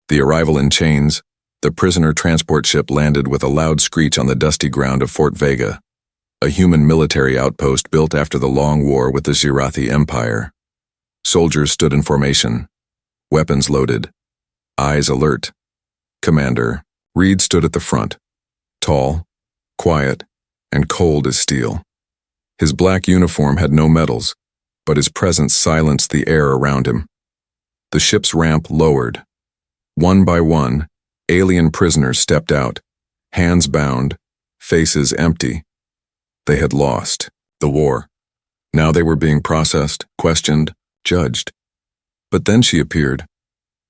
The arrival in chains, the prisoner transport ship landed with a loud screech on the dusty ground of Fort Vega, a human military outpost built after the long war with the Zirathi Empire. Soldiers stood in formation, weapons loaded, eyes alert. Commander Reed stood at the front, tall, quiet, and cold as steel. His black uniform had no medals, but his presence silenced the air around him. The ship's ramp lowered. One by one, alien prisoners stepped out, hands bound, faces empty. They had lost the war. Now they were being processed, questioned, judged. But then she appeared,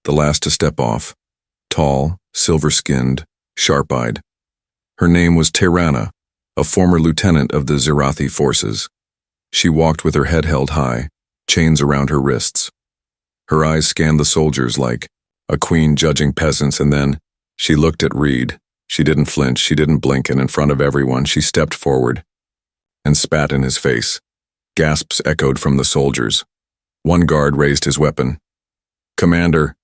the last to step off, tall, silver-skinned, sharp-eyed. Her name was Tirana, a former lieutenant of the Zirathi forces. She walked with her head held high, chains around her wrists. Her eyes scanned the soldiers like a queen judging peasants, and then she looked at Reed. She didn't flinch, she didn't blink, and in front of everyone she stepped forward and spat in his face. Gasps echoed from the soldiers. One guard raised his weapon. "Commander."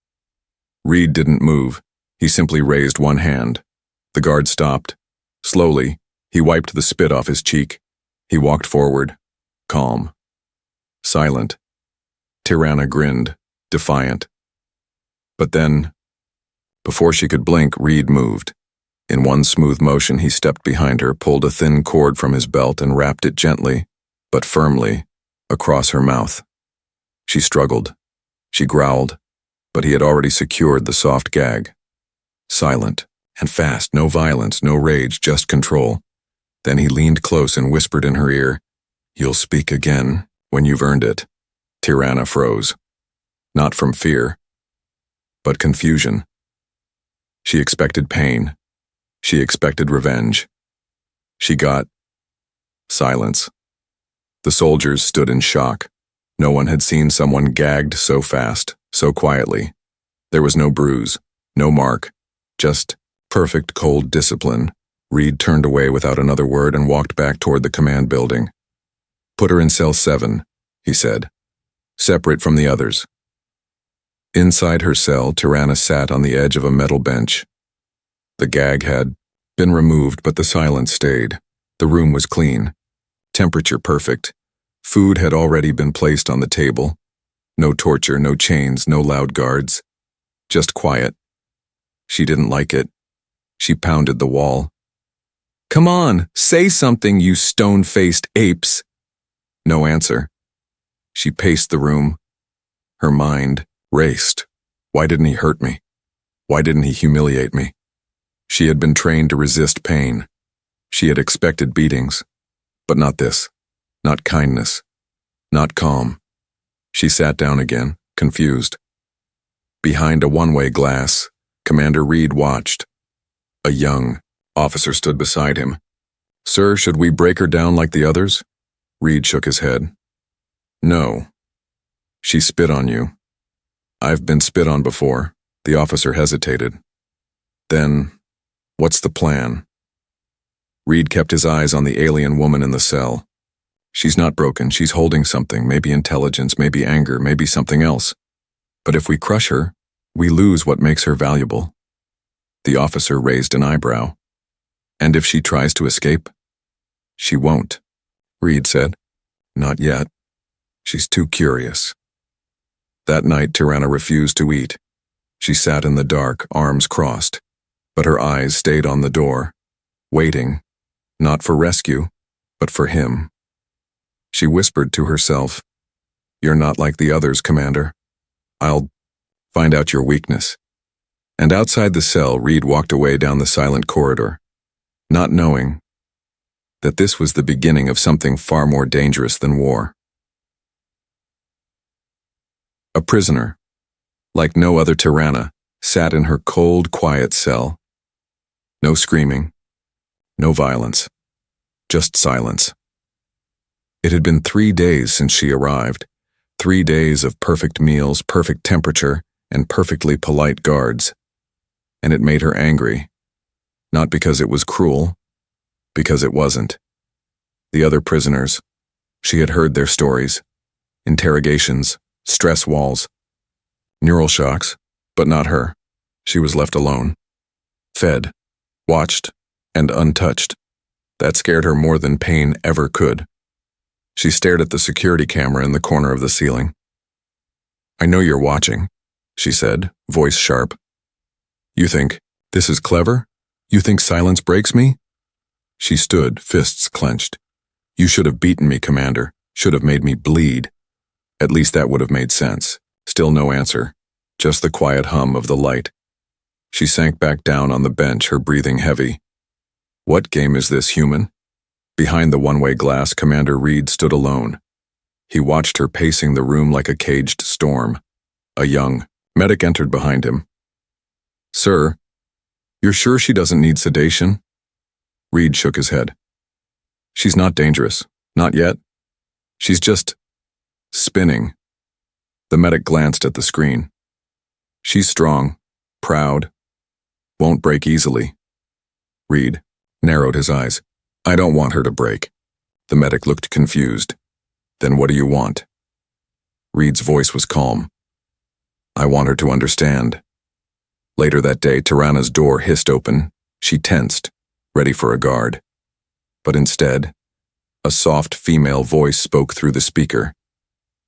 Reed didn't move. He simply raised one hand. The guard stopped. Slowly, he wiped the spit off his cheek. He walked forward, calm, silent. Tirana grinned, defiant. But then, before she could blink, Reed moved. In one smooth motion, he stepped behind her, pulled a thin cord from his belt, and wrapped it gently, but firmly, across her mouth. She struggled. She growled, but he had already secured the soft gag. Silent and fast, no violence, no rage, just control. Then he leaned close and whispered in her ear, "You'll speak again when you've earned it." Tirana froze. Not from fear, but confusion. She expected pain. She expected revenge. She got silence. The soldiers stood in shock. No one had seen someone gagged so fast, so quietly. There was no bruise, no mark, just perfect cold discipline. Reed turned away without another word and walked back toward the command building. "Put her in cell 7, he said, "separate from the others." Inside her cell, Tirana sat on the edge of a metal bench. The gag had been removed, but the silence stayed. The room was clean, temperature perfect. Food had already been placed on the table. No torture, no chains, no loud guards. Just quiet. She didn't like it. She pounded the wall. "Come on, say something, you stone-faced apes." No answer. She paced the room. Her mind raced. Why didn't he hurt me? Why didn't he humiliate me? She had been trained to resist pain. She had expected beatings, but not this. Not kindness. Not calm. She sat down again, confused. Behind a one-way glass, Commander Reed watched. A young officer stood beside him. "Sir, should we break her down like the others?" Reed shook his head. "No. She spit on you." "I've been spit on before." The officer hesitated. "Then, what's the plan?" Reed kept his eyes on the alien woman in the cell. "She's not broken. She's holding something, maybe intelligence, maybe anger, maybe something else. But if we crush her, we lose what makes her valuable." The officer raised an eyebrow. "And if she tries to escape?" "She won't," Reed said. "Not yet. She's too curious." That night, Tirana refused to eat. She sat in the dark, arms crossed, but her eyes stayed on the door, waiting, not for rescue, but for him. She whispered to herself, "You're not like the others, Commander. I'll find out your weakness." And outside the cell, Reed walked away down the silent corridor, not knowing that this was the beginning of something far more dangerous than war. A prisoner, like no other Tirana, sat in her cold, quiet cell. No screaming, no violence, just silence. It had been 3 days since she arrived, 3 days of perfect meals, perfect temperature, and perfectly polite guards. And it made her angry, not because it was cruel, because it wasn't. The other prisoners, she had heard their stories, interrogations, stress walls, neural shocks, but not her. She was left alone. Fed, watched, and untouched. That scared her more than pain ever could. She stared at the security camera in the corner of the ceiling. "I know you're watching," she said, voice sharp. "You think this is clever? You think silence breaks me?" She stood, fists clenched. "You should have beaten me, Commander. Should have made me bleed." At least that would have made sense. Still no answer. Just the quiet hum of the light. She sank back down on the bench, her breathing heavy. What game is this, human? Behind the one-way glass, Commander Reed stood alone. He watched her pacing the room like a caged storm. A young medic entered behind him. "Sir, you're sure she doesn't need sedation?" Reed shook his head. "She's not dangerous. Not yet. She's just spinning." The medic glanced at the screen. "She's strong, proud, won't break easily." Reed narrowed his eyes. "I don't want her to break." The medic looked confused. "Then what do you want?" Reed's voice was calm. "I want her to understand." Later that day, Tirana's door hissed open. She tensed, ready for a guard. But instead, a soft female voice spoke through the speaker.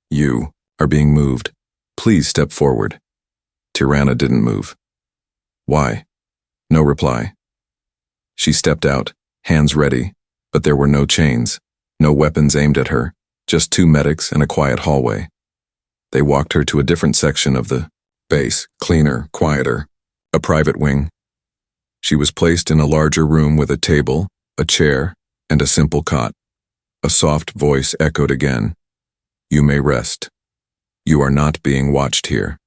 "You are being moved. Please step forward." Tirana didn't move. "Why?" No reply. She stepped out, hands ready, but there were no chains, no weapons aimed at her, just two medics and a quiet hallway. They walked her to a different section of the base, cleaner, quieter, a private wing. She was placed in a larger room with a table, a chair, and a simple cot. A soft voice echoed again. "You may rest. You are not being watched here.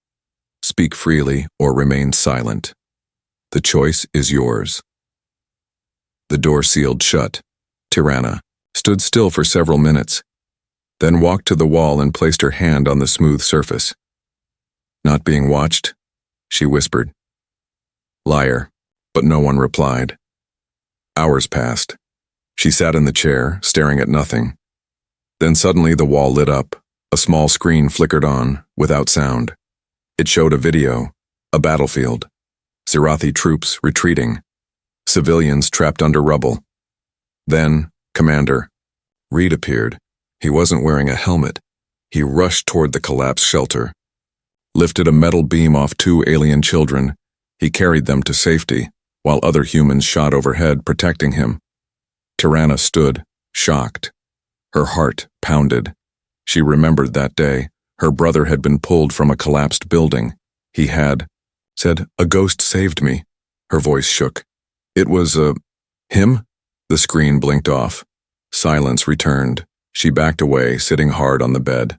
Speak freely or remain silent. The choice is yours." The door sealed shut. Tirana stood still for several minutes, then walked to the wall and placed her hand on the smooth surface. "Not being watched?" she whispered. "Liar," but no one replied. Hours passed. She sat in the chair, staring at nothing. Then suddenly the wall lit up. A small screen flickered on, without sound. It showed a video, a battlefield. Zirathi troops retreating. Civilians trapped under rubble. Then, Commander Reed appeared. He wasn't wearing a helmet. He rushed toward the collapsed shelter. Lifted a metal beam off two alien children. He carried them to safety, while other humans shot overhead, protecting him. Tirana stood, shocked. Her heart pounded. She remembered that day. Her brother had been pulled from a collapsed building. He had said, "A ghost saved me." Her voice shook. "It was, him?" The screen blinked off. Silence returned. She backed away, sitting hard on the bed.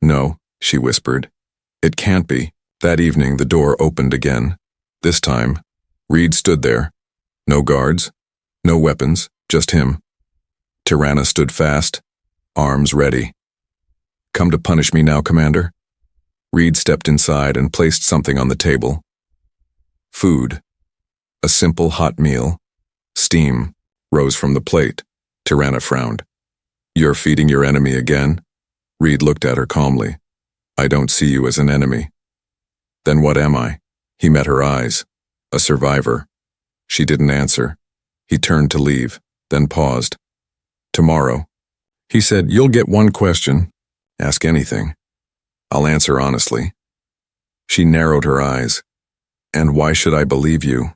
"No," she whispered. "It can't be." That evening, the door opened again. This time, Reed stood there. No guards, no weapons, just him. Tirana stood fast, arms ready. "Come to punish me now, Commander?" Reed stepped inside and placed something on the table. Food. A simple hot meal. Steam rose from the plate. Tirana frowned. "You're feeding your enemy again?" Reed looked at her calmly. "I don't see you as an enemy." "Then what am I?" He met her eyes. "A survivor." She didn't answer. He turned to leave, then paused. "Tomorrow," he said, "you'll get one question. Ask anything. I'll answer honestly." She narrowed her eyes. "And why should I believe you?"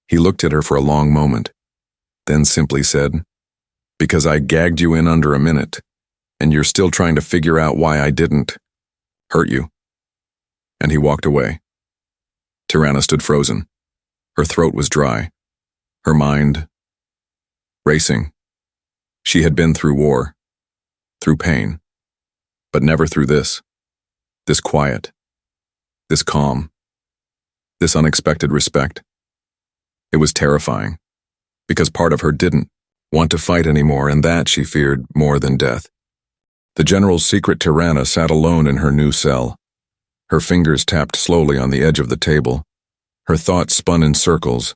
He looked at her for a long moment, then simply said, "Because I gagged you in under a minute, and you're still trying to figure out why I didn't hurt you." And he walked away. Tirana stood frozen. Her throat was dry. Her mind racing. She had been through war, through pain, but never through this. This quiet, this calm, this unexpected respect. It was terrifying, because part of her didn't want to fight anymore, and that she feared more than death. The general's secret Tirana sat alone in her new cell. Her fingers tapped slowly on the edge of the table. Her thoughts spun in circles.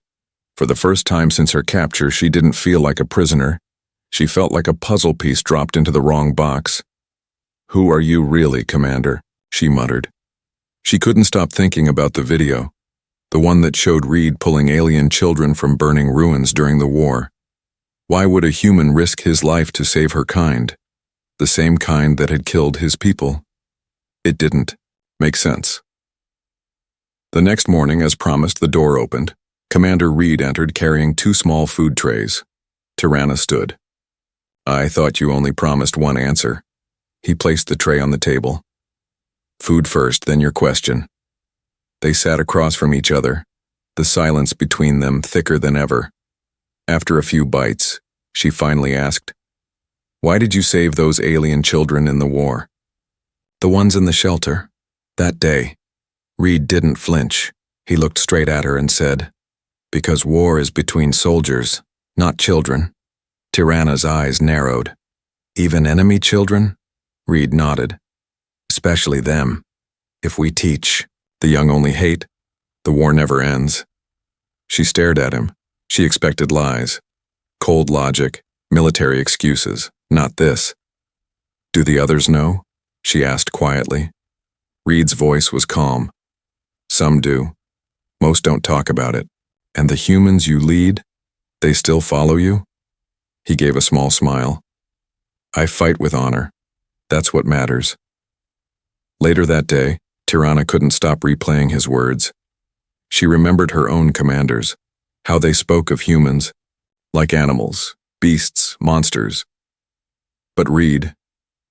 For the first time since her capture, she didn't feel like a prisoner. She felt like a puzzle piece dropped into the wrong box. "Who are you really, Commander?" she muttered. She couldn't stop thinking about the video. The one that showed Reed pulling alien children from burning ruins during the war. Why would a human risk his life to save her kind? The same kind that had killed his people? It didn't make sense. The next morning, as promised, the door opened. Commander Reed entered carrying 2 small food trays. Tirana stood. I thought you only promised one answer. He placed the tray on the table. Food first, then your question. They sat across from each other, the silence between them thicker than ever. After a few bites, she finally asked, Why did you save those alien children in the war? The ones in the shelter. That day. Reed didn't flinch. He looked straight at her and said, Because war is between soldiers, not children. Tirana's eyes narrowed. Even enemy children? Reed nodded. Especially them. If we teach, the young only hate, the war never ends. She stared at him. She expected lies. Cold logic, military excuses. Not this. Do the others know? She asked quietly. Reed's voice was calm. Some do. Most don't talk about it. And the humans you lead, they still follow you? He gave a small smile. I fight with honor. That's what matters. Later that day, Tirana couldn't stop replaying his words. She remembered her own commanders, how they spoke of humans, like animals, beasts, monsters. But Reed,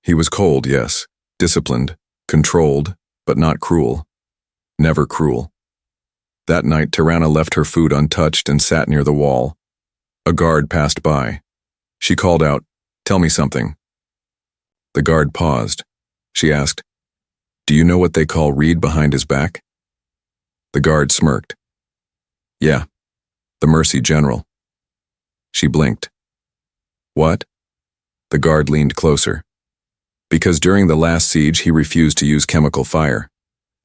he was cold, yes, disciplined, controlled, but not cruel. Never cruel. That night, Tirana left her food untouched and sat near the wall. A guard passed by. She called out, Tell me something. The guard paused. She asked, Do you know what they call Reed behind his back? The guard smirked. Yeah, the Mercy General. She blinked. What? The guard leaned closer. Because during the last siege he refused to use chemical fire.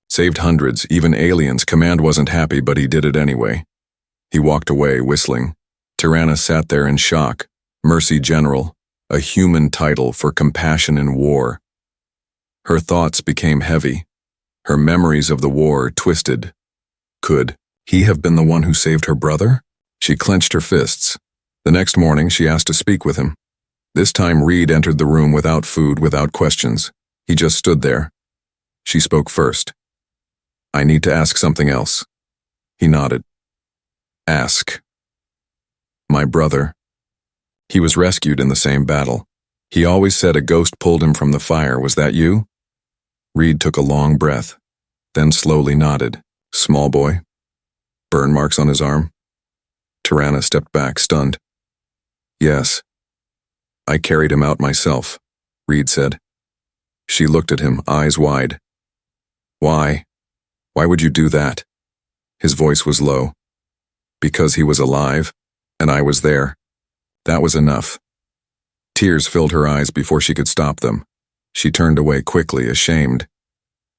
Saved hundreds, even aliens. Command wasn't happy, but he did it anyway. He walked away, whistling. Tirana sat there in shock. Mercy General, a human title for compassion in war. Her thoughts became heavy. Her memories of the war twisted. Could he have been the one who saved her brother? She clenched her fists. The next morning, she asked to speak with him. This time, Reed entered the room without food, without questions. He just stood there. She spoke first. I need to ask something else. He nodded. Ask. My brother. He was rescued in the same battle. He always said a ghost pulled him from the fire. Was that you? Reed took a long breath, then slowly nodded. Small boy. Burn marks on his arm. Tirana stepped back, stunned. Yes. I carried him out myself, Reed said. She looked at him, eyes wide. Why? Why would you do that? His voice was low. Because he was alive, and I was there. That was enough. Tears filled her eyes before she could stop them. She turned away quickly, ashamed.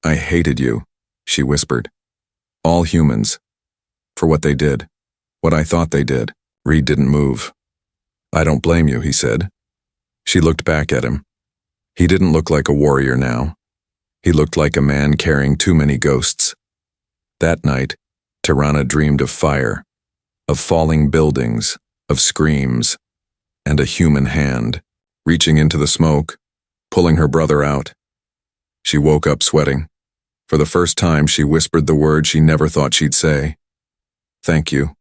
I hated you, she whispered. All humans. For what they did. What I thought they did. Reed didn't move. I don't blame you, he said. She looked back at him. He didn't look like a warrior now. He looked like a man carrying too many ghosts. That night, Tirana dreamed of fire, of falling buildings, of screams, and a human hand, reaching into the smoke, pulling her brother out. She woke up sweating. For the first time, she whispered the word she never thought she'd say. Thank you.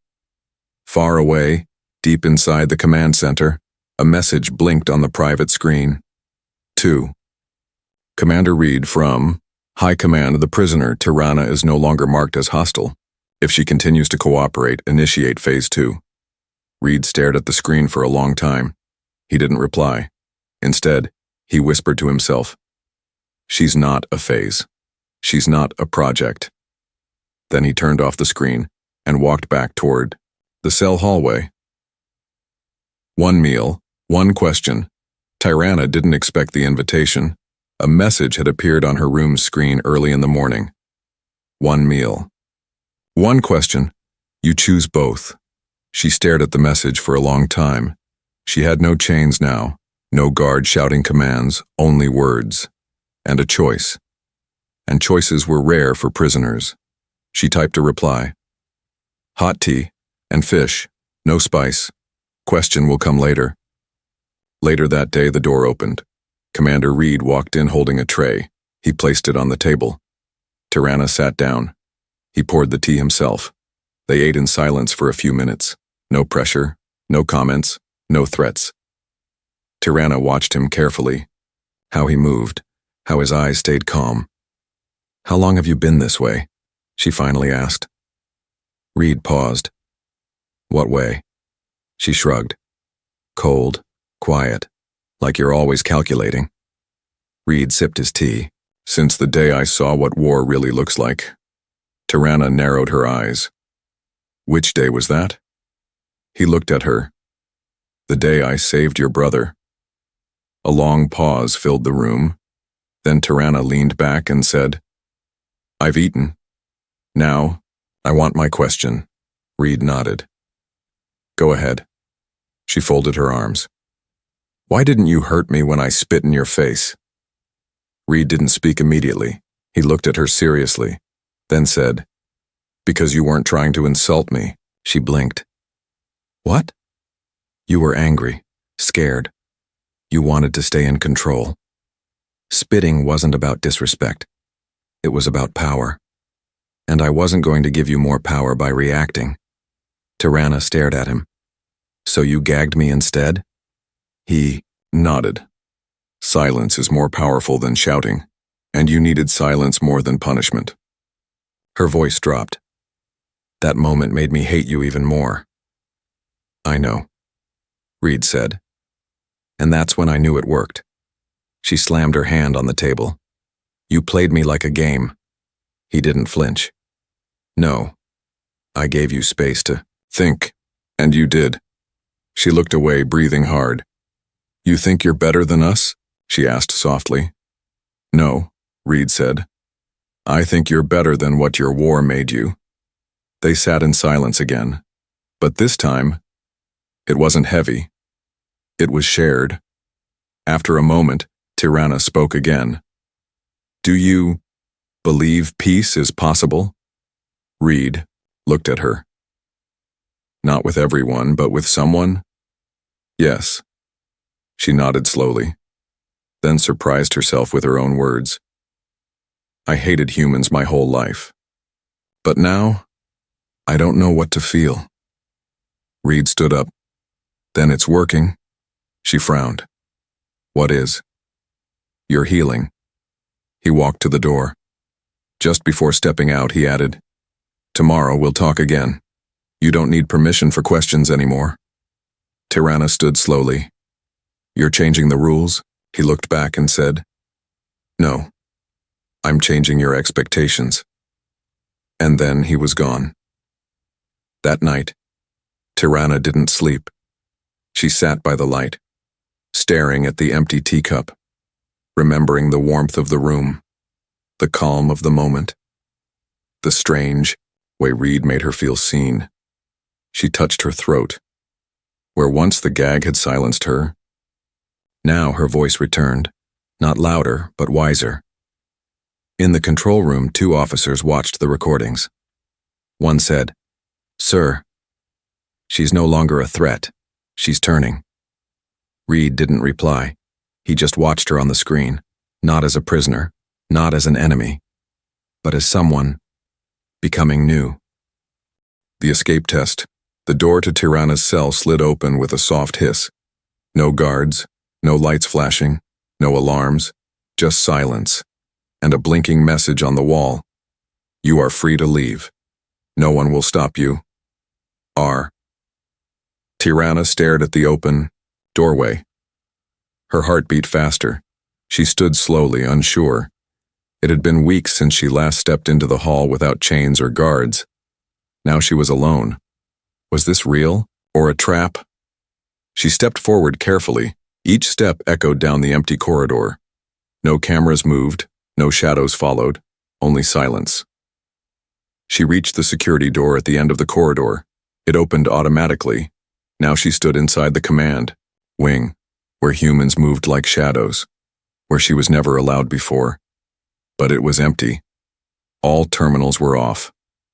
Far away, deep inside the command center, a message blinked on the private screen. 2. Commander Reed from High Command. The prisoner, Tirana, is no longer marked as hostile. If she continues to cooperate, initiate Phase 2. Reed stared at the screen for a long time. He didn't reply. Instead, he whispered to himself, She's not a phase. She's not a project. Then he turned off the screen and walked back toward the cell hallway. One meal, one question. Tirana didn't expect the invitation. A message had appeared on her room's screen early in the morning. One meal. One question. You choose both. She stared at the message for a long time. She had no chains now, no guard shouting commands, only words. And a choice. And choices were rare for prisoners. She typed a reply. Hot tea. And fish. No spice. Question will come later. Later that day, the door opened. Commander Reed walked in holding a tray. He placed it on the table. Tirana sat down. He poured the tea himself. They ate in silence for a few minutes. No pressure, no comments, no threats. Tirana watched him carefully. How he moved, how his eyes stayed calm. "How long have you been this way?" she finally asked. Reed paused. "What way?" She shrugged. "Cold, quiet, like you're always calculating." Reed sipped his tea. "Since the day I saw what war really looks like." Tirana narrowed her eyes. "Which day was that?" He looked at her. "The day I saved your brother." A long pause filled the room. Then Tirana leaned back and said, "I've eaten. Now, I want my question." Reed nodded. "Go ahead." She folded her arms. "Why didn't you hurt me when I spit in your face?" Reed didn't speak immediately. He looked at her seriously, then said, "Because you weren't trying to insult me." She blinked. "What?" "You were angry, scared. You wanted to stay in control. Spitting wasn't about disrespect. It was about power. And I wasn't going to give you more power by reacting." Tirana stared at him. "So you gagged me instead?" He nodded. "Silence is more powerful than shouting, and you needed silence more than punishment." Her voice dropped. "That moment made me hate you even more." "I know," Reed said. "And that's when I knew it worked." She slammed her hand on the table. "You played me like a game." He didn't flinch. "No. I gave you space to think, and you did." She looked away, breathing hard. "You think you're better than us?" she asked softly. "No," Reed said. "I think you're better than what your war made you." They sat in silence again. But this time, it wasn't heavy. It was shared. After a moment, Tirana spoke again. "Do you believe peace is possible?" Reed looked at her. "Not with everyone, but with someone?" "Yes." She nodded slowly, then surprised herself with her own words. "I hated humans my whole life. But now, I don't know what to feel." Reed stood up. "Then it's working." She frowned. "What is?" "You're healing." He walked to the door. Just before stepping out, he added, "Tomorrow we'll talk again. You don't need permission for questions anymore." Tirana stood slowly. "You're changing the rules?" He looked back and said, "No. I'm changing your expectations." And then he was gone. That night, Tirana didn't sleep. She sat by the light, staring at the empty teacup, remembering the warmth of the room, the calm of the moment, the strange way Reed made her feel seen. She touched her throat. Where once the gag had silenced her, now her voice returned, not louder, but wiser. In the control room, 2 officers watched the recordings. One said, "Sir, she's no longer a threat. She's turning." Reed didn't reply. He just watched her on the screen, not as a prisoner, not as an enemy, but as someone becoming new. The escape test. The door to Tirana's cell slid open with a soft hiss. No guards, no lights flashing, no alarms, just silence, and a blinking message on the wall. "You are free to leave. No one will stop you. R." Tirana stared at the open doorway. Her heart beat faster. She stood slowly, unsure. It had been weeks since she last stepped into the hall without chains or guards. Now she was alone. Was this real, or a trap? She stepped forward carefully. Each step echoed down the empty corridor. No cameras moved, no shadows followed, only silence. She reached the security door at the end of the corridor. It opened automatically. Now she stood inside the command wing, where humans moved like shadows, where she was never allowed before. But it was empty. All terminals were off.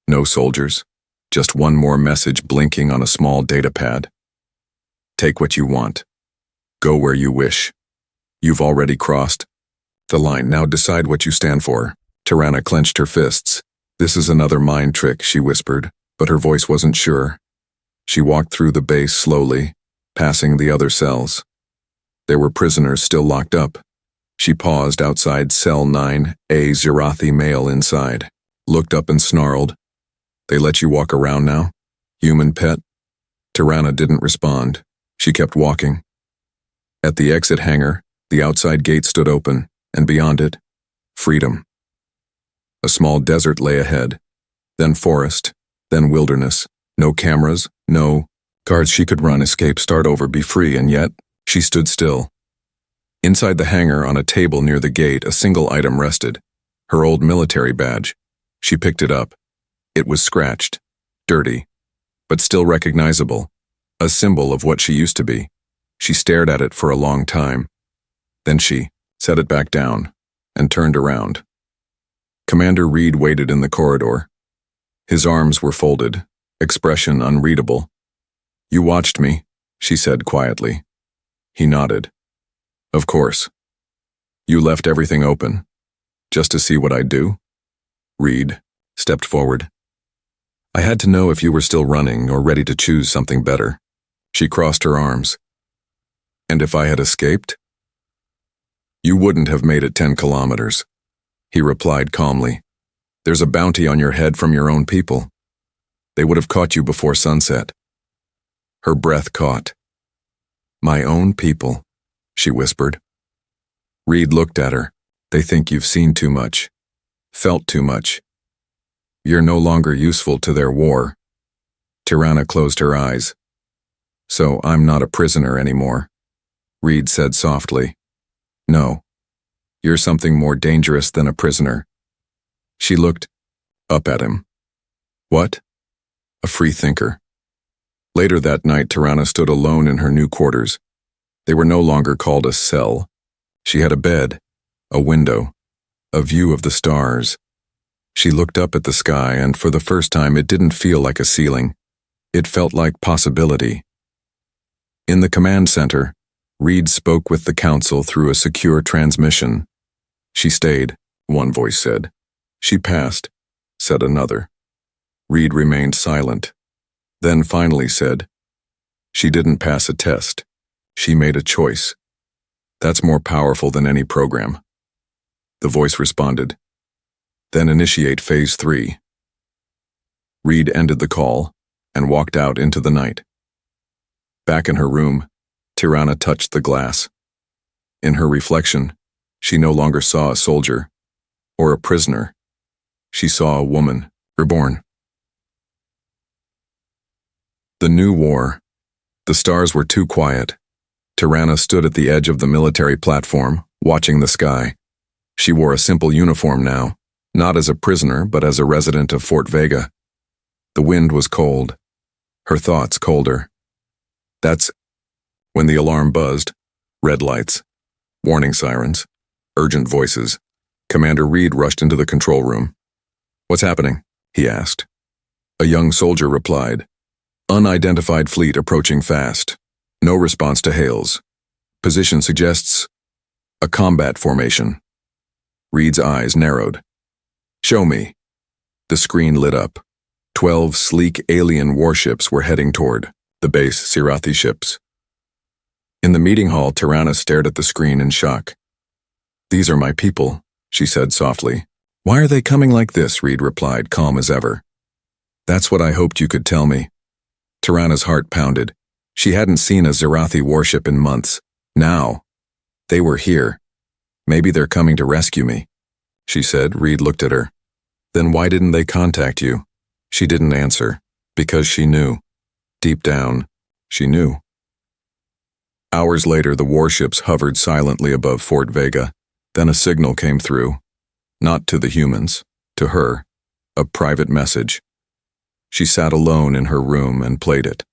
No soldiers, Just one more message blinking on a small data pad. Take what you want. Go where you wish. You've already crossed the line. Now decide what you stand for. Tirana clenched her fists. This is another mind trick, she whispered, but her voice wasn't sure. She walked through the base slowly, passing the other cells. There were prisoners still locked up. She paused outside cell 9, a Zirathi male inside, looked up and snarled. They let you walk around now? Human pet? Tirana didn't respond. She kept walking. At the exit hangar, the outside gate stood open, and beyond it, freedom. A small desert lay ahead, then forest, then wilderness. No cameras, no guards. She could run, escape, start over, be free, and yet, she stood still. Inside the hangar, on a table near the gate, a single item rested. Her old military badge. She picked it up. It was scratched, dirty, but still recognizable. A symbol of what she used to be. She stared at it for a long time. Then she set it back down and turned around. Commander Reed waited in the corridor. His arms were folded, expression unreadable. You watched me, she said quietly. He nodded. Of course. You left everything open, just to see what I'd do? Reed stepped forward. I had to know if you were still running or ready to choose something better. She crossed her arms. And if I had escaped? You wouldn't have made it 10 kilometers, he replied calmly. There's a bounty on your head from your own people. They would have caught you before sunset. Her breath caught. My own people, she whispered. Reed looked at her. They think you've seen too much, felt too much. You're no longer useful to their war. Tirana closed her eyes. So I'm not a prisoner anymore, Reed said softly. No, you're something more dangerous than a prisoner. She looked up at him. What? A free thinker. Later that night, Tirana stood alone in her new quarters. They were no longer called a cell. She had a bed, a window, a view of the stars. She looked up at the sky, and for the first time it didn't feel like a ceiling. It felt like possibility. In the command center, Reed spoke with the council through a secure transmission. She stayed, one voice said. She passed, said another. Reed remained silent, then finally said, she didn't pass a test. She made a choice. That's more powerful than any program. The voice responded. Then initiate phase 3. Reed ended the call and walked out into the night. Back in her room, Tirana touched the glass. In her reflection, she no longer saw a soldier or a prisoner. She saw a woman, reborn. The new war. The stars were too quiet. Tirana stood at the edge of the military platform, watching the sky. She wore a simple uniform now, not as a prisoner but as a resident of Fort Vega. The wind was cold, her thoughts colder. That's when the alarm buzzed. Red lights, warning sirens, urgent voices. Commander Reed rushed into the control room. What's happening? He asked. A young soldier replied. Unidentified fleet approaching fast. No response to hails. Position suggests a combat formation. Reed's eyes narrowed. Show me. The screen lit up. 12 sleek alien warships were heading toward the base Zirathi ships. In the meeting hall, Tirana stared at the screen in shock. These are my people, she said softly. Why are they coming like this? Reed replied, calm as ever. That's what I hoped you could tell me. Tirana's heart pounded. She hadn't seen a Zirathi warship in months. Now, they were here. Maybe they're coming to rescue me, she said. Reed looked at her. Then why didn't they contact you? She didn't answer, because she knew. Deep down, she knew. Hours later, the warships hovered silently above Fort Vega. Then a signal came through. Not to the humans, to her. A private message. She sat alone in her room and played it.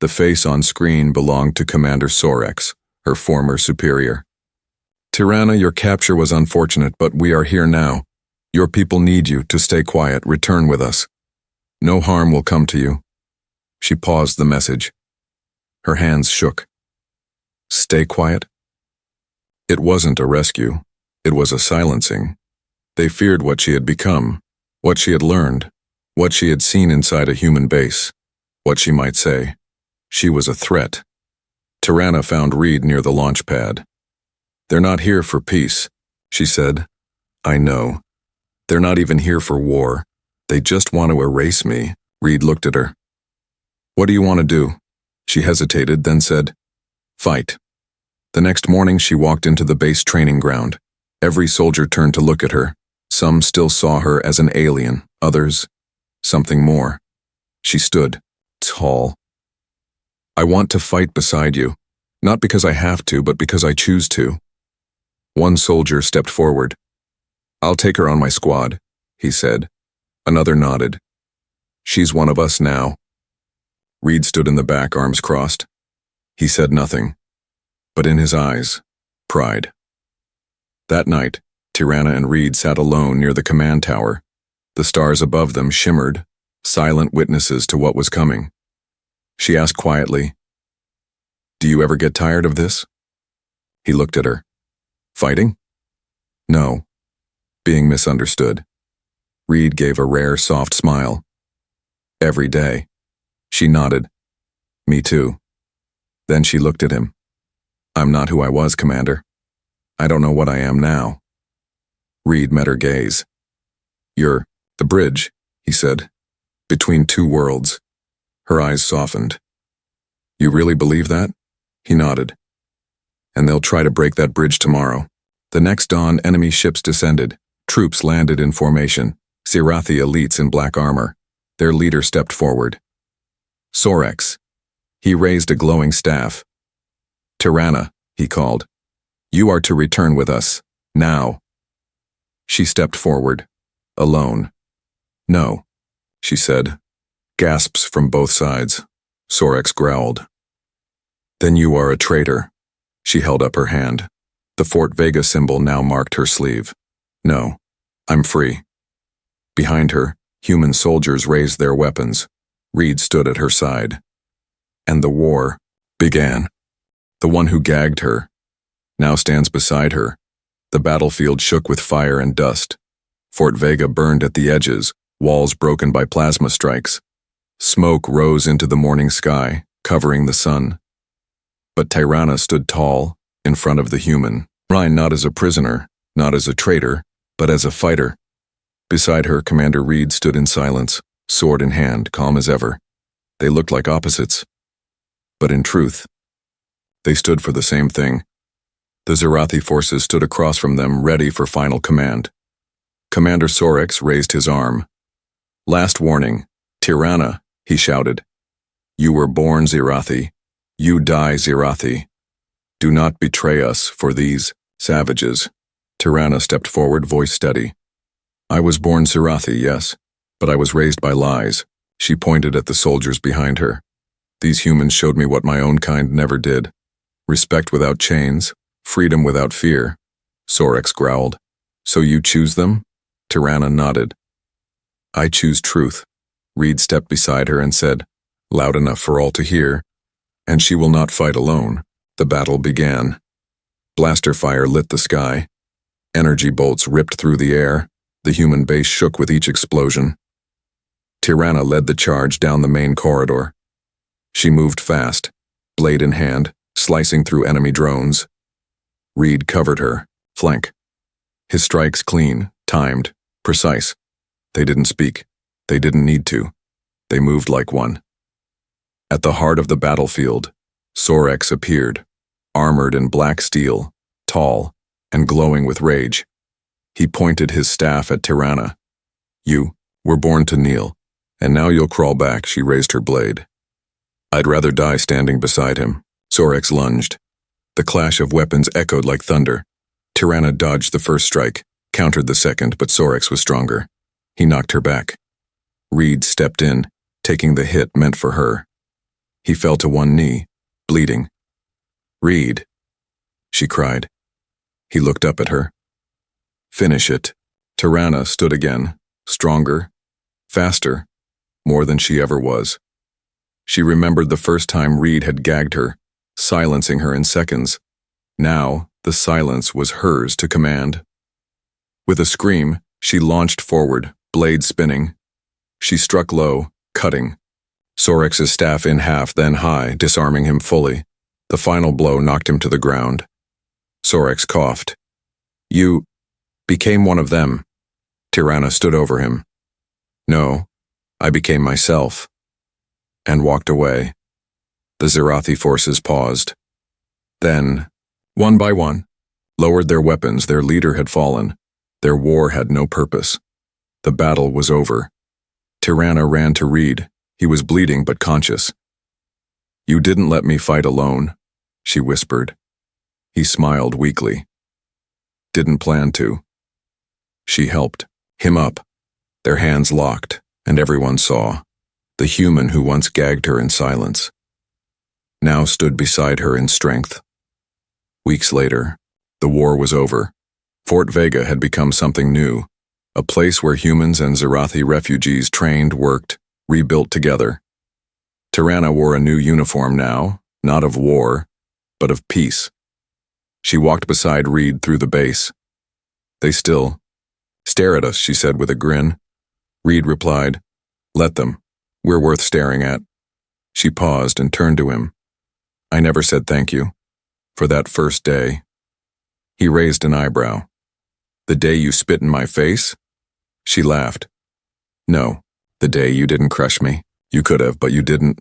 The face on screen belonged to Commander Sorex, her former superior. Tirana, your capture was unfortunate, but we are here now. Your people need you to stay quiet. Return with us. No harm will come to you. She paused the message. Her hands shook. Stay quiet? It wasn't a rescue. It was a silencing. They feared what she had become, what she had learned, what she had seen inside a human base, what she might say. She was a threat. Tirana found Reed near the launch pad. They're not here for peace, she said. I know. They're not even here for war. They just want to erase me. Reed looked at her. What do you want to do? She hesitated, then said, fight. The next morning she walked into the base training ground. Every soldier turned to look at her. Some still saw her as an alien, others, something more. She stood, tall. I want to fight beside you, not because I have to, but because I choose to. One soldier stepped forward. I'll take her on my squad, he said. Another nodded. She's one of us now. Reed stood in the back, arms crossed. He said nothing, but in his eyes, pride. That night, Tirana and Reed sat alone near the command tower. The stars above them shimmered, silent witnesses to what was coming. She asked quietly, Do you ever get tired of this? He looked at her. Fighting? No. Being misunderstood. Reed gave a rare, soft smile. Every day. She nodded. Me too. Then she looked at him. I'm not who I was, Commander. I don't know what I am now. Reed met her gaze. You're the bridge, he said, between two worlds. Her eyes softened. You really believe that? He nodded. And they'll try to break that bridge tomorrow. The next dawn, enemy ships descended. Troops landed in formation. Zirathi elites in black armor. Their leader stepped forward. Sorex. He raised a glowing staff. Tirana, he called. You are to return with us, now. She stepped forward, alone. No, she said. Gasps from both sides. Sorex growled. Then you are a traitor. She held up her hand. The Fort Vega symbol now marked her sleeve. No, I'm free. Behind her, human soldiers raised their weapons. Reed stood at her side. And the war began. The one who gagged her now stands beside her. The battlefield shook with fire and dust. Fort Vega burned at the edges, walls broken by plasma strikes. Smoke rose into the morning sky, covering the sun. But Tirana stood tall, in front of the human. Rhine not as a prisoner, not as a traitor, but as a fighter. Beside her, Commander Reed stood in silence, sword in hand, calm as ever. They looked like opposites. But in truth, they stood for the same thing. The Zirathi forces stood across from them, ready for final command. Commander Sorex raised his arm. Last warning, Tirana, he shouted. You were born Zirathi. You die Zirathi. Do not betray us for these savages. Tirana stepped forward, voice steady. I was born Zirathi, yes, but I was raised by lies. She pointed at the soldiers behind her. These humans showed me what my own kind never did. Respect without chains, freedom without fear. Sorex growled. So you choose them? Tirana nodded. I choose truth. Reed stepped beside her and said, loud enough for all to hear, and she will not fight alone. The battle began. Blaster fire lit the sky. Energy bolts ripped through the air. The human base shook with each explosion. Tirana led the charge down the main corridor. She moved fast, blade in hand, slicing through enemy drones. Reed covered her, flank. His strikes clean, timed, precise. They didn't speak. They didn't need to. They moved like one. At the heart of the battlefield, Sorex appeared, armored in black steel, tall, and glowing with rage. He pointed his staff at Tirana. You were born to kneel, and now you'll crawl back, she raised her blade. I'd rather die standing beside him. Sorex lunged. The clash of weapons echoed like thunder. Tirana dodged the first strike, countered the second, but Sorex was stronger. He knocked her back. Reed stepped in, taking the hit meant for her. He fell to one knee, bleeding. Reed, she cried. He looked up at her. Finish it. Tirana stood again, stronger, faster. more than she ever was. She remembered the first time Reed had gagged her, silencing her in seconds. Now, the silence was hers to command. With a scream, she launched forward, blade spinning. She struck low, cutting. Sorex's staff in half, then high, disarming him fully. The final blow knocked him to the ground. Sorex coughed. You became one of them. Tirana stood over him. No, I became myself. And walked away. The Zirathi forces paused. Then, one by one, lowered their weapons. Their leader had fallen. Their war had no purpose. The battle was over. Tirana ran to Reed. He was bleeding but conscious. You didn't let me fight alone, she whispered. He smiled weakly. Didn't plan to. She helped him up. Their hands locked, and everyone saw. The human who once gagged her in silence now stood beside her in strength. Weeks later, the war was over. Fort Vega had become something new, a place where humans and Zirathi refugees trained, worked, rebuilt together. Tirana wore a new uniform now, not of war, but of peace. She walked beside Reed through the base. They still stare at us, she said with a grin. Reed replied, Let them. We're worth staring at. She paused and turned to him. I never said thank you. For that first day. He raised an eyebrow. The day you spit in my face? She laughed. No, the day you didn't crush me. You could have, but you didn't.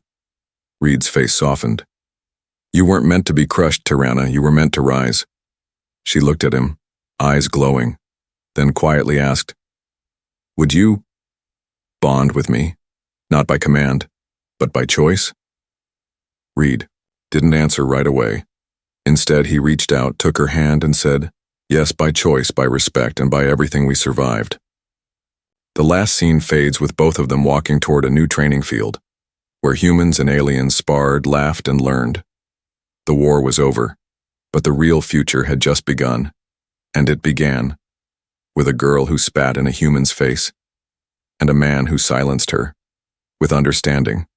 Reed's face softened. You weren't meant to be crushed, Tirana. You were meant to rise. She looked at him, eyes glowing, then quietly asked, Would you bond with me? Not by command, but by choice? Reed didn't answer right away. Instead, he reached out, took her hand, and said, Yes, by choice, by respect, and by everything we survived. The last scene fades with both of them walking toward a new training field, where humans and aliens sparred, laughed, and learned. The war was over, but the real future had just begun, and it began with a girl who spat in a human's face, and a man who silenced her with understanding.